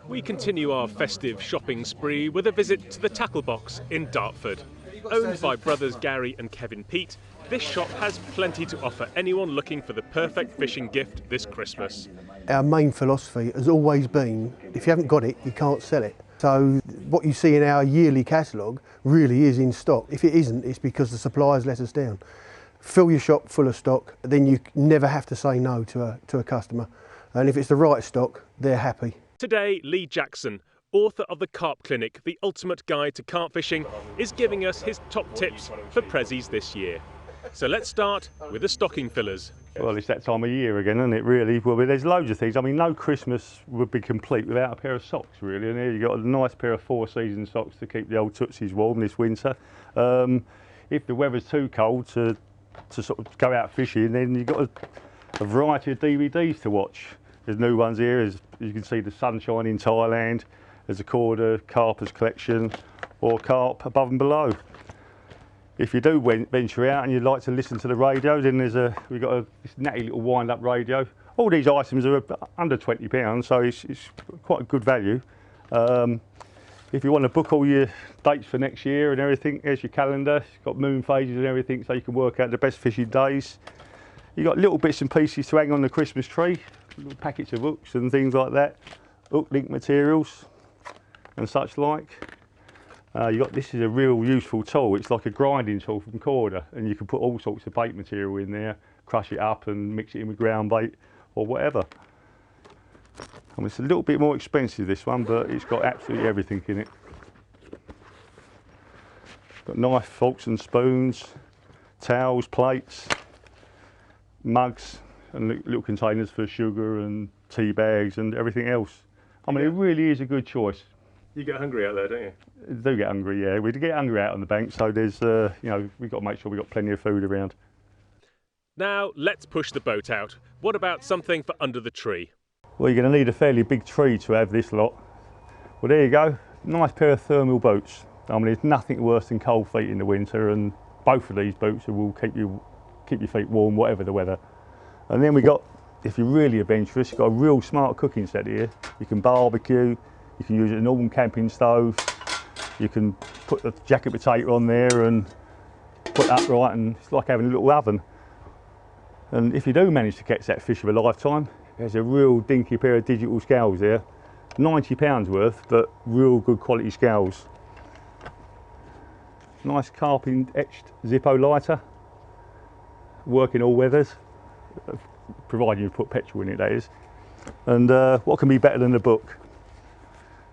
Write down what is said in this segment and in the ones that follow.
We continue our festive shopping spree with a visit to the Tackle Box in Dartford. Owned by brothers Gary and Kevin Peat, this shop has plenty to offer anyone looking for the perfect fishing gift this Christmas. Our main philosophy has always been, if you haven't got it, you can't sell it. So what you see in our yearly catalogue really is in stock. If it isn't, it's because the suppliers let us down. Fill your shop full of stock, then you never have to say no to a customer. And if it's the right stock, they're happy. Today, Lee Jackson, author of the Carp Clinic, the ultimate guide to carp fishing, is giving us his top tips for prezzies this year. So let's start with the stocking fillers. Well, it's that time of year again, isn't it, really? Well, there's loads of things. I mean, no Christmas would be complete without a pair of socks, really. And here you've got a nice pair of four-season socks to keep the old tootsies warm this winter. If the weather's too cold to sort of go out fishing, then you've got a variety of DVDs to watch. There's new ones here, as you can see, the Sunshine in Thailand. There's a Coarse Carper's collection, or Carp Above and Below. If you do venture out and you'd like to listen to the radio, then we've got this natty little wind-up radio. All these items are under £20, so it's quite a good value. If you want to book all your dates for next year and everything, here's your calendar. It's got moon phases and everything, so you can work out the best fishing days. You've got little bits and pieces to hang on the Christmas tree, little packets of hooks and things like that, hook link materials and such like. This is a real useful tool. It's like a grinding tool from Coarse, and you can put all sorts of bait material in there, crush it up and mix it in with ground bait or whatever. I mean, it's a little bit more expensive, this one, but it's got absolutely everything in it. Got knife, forks and spoons, towels, plates, mugs and little containers for sugar and tea bags and everything else. I mean, it really is a good choice. You get hungry out there, don't you? I do get hungry, yeah. We do get hungry out on the bank, so there's, we've got to make sure we've got plenty of food around. Now, let's push the boat out. What about something for under the tree? Well, you're going to need a fairly big tree to have this lot. Well, there you go. Nice pair of thermal boots. I mean, there's nothing worse than cold feet in the winter, and both of these boots will keep your feet warm, whatever the weather. And then we got, if you're really adventurous, you've got a real smart cooking set here. You can barbecue. You can use a normal camping stove. You can put the jacket potato on there and put that right, and it's like having a little oven. And if you do manage to catch that fish of a lifetime, there's a real dinky pair of digital scales there. £90 worth, but real good quality scales. Nice carping etched Zippo lighter. Work in all weathers, providing you put petrol in it, that is. And what can be better than a book?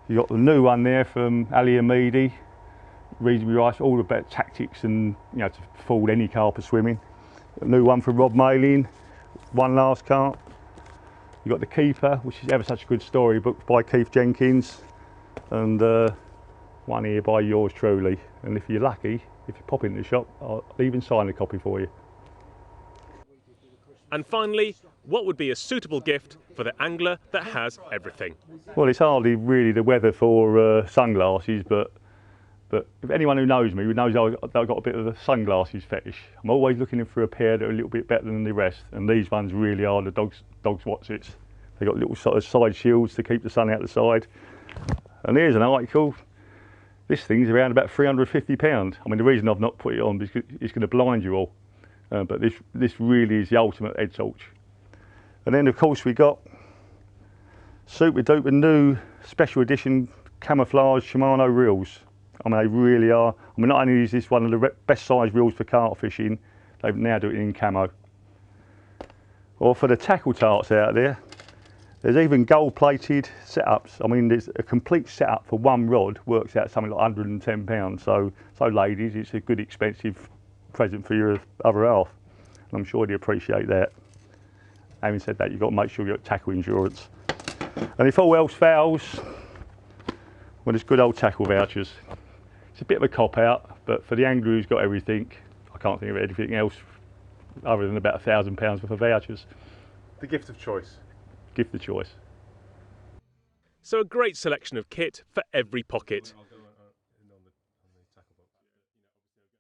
You've got the new one there from Ali Amidi, reasonably right, all about tactics and to fool any carper swimming. A new one from Rob Mailing, One Last Carp. You've got The Keeper, which is ever such a good storybook by Keith Jenkins, and one here by yours truly. And if you're lucky, if you pop into the shop, I'll even sign a copy for you. And finally, what would be a suitable gift for the angler that has everything? Well, it's hardly really the weather for sunglasses, but if anyone who knows me knows I've got a bit of a sunglasses fetish. I'm always looking for a pair that are a little bit better than the rest, and these ones really are the dog's Watsits. They've got little sort of side shields to keep the sun out the side. And here's an article. This thing's around about £350. I mean, the reason I've not put it on is because it's going to blind you all. But this really is the ultimate head torch. And then of course we got super duper new special edition camouflage Shimano reels. I mean, they really are. I mean, not only is this one of the best size reels for carp fishing, they now do it in camo. Or for the tackle tarts out there, there's even gold plated setups. I mean, there's a complete setup for one rod works out something like £110. So ladies, it's a good expensive present for your other half, and I'm sure they appreciate that. Having said that, you've got to make sure you've got tackle insurance. And if all else fails, well, there's good old tackle vouchers. It's a bit of a cop out, but for the angler who's got everything, I can't think of anything else other than about £1,000 worth of vouchers. The gift of choice. Gift of choice. So a great selection of kit for every pocket.